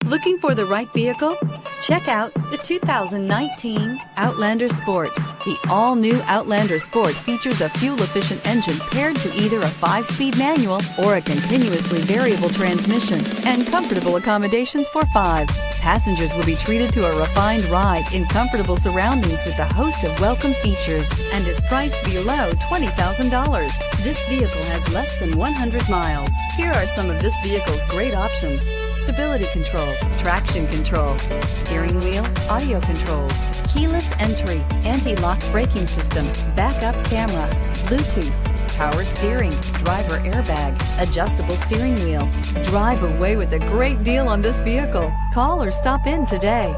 Looking for the right vehicle? Check out the 2019 Outlander Sport. The all-new Outlander Sport features a fuel-efficient engine paired to either a 5-speed manual or a continuously variable transmission, and comfortable accommodations for 5. Passengers will be treated to a refined ride in comfortable surroundings with a host of welcome features, and is priced below $20,000. This vehicle has less than 100 miles. Here are some of this vehicle's great options: stability control, traction control, steering wheel audio controls, keyless entry, anti-lock braking system, backup camera, Bluetooth, power steering, driver airbag, adjustable steering wheel. Drive away with a great deal on this vehicle. Call or stop in today.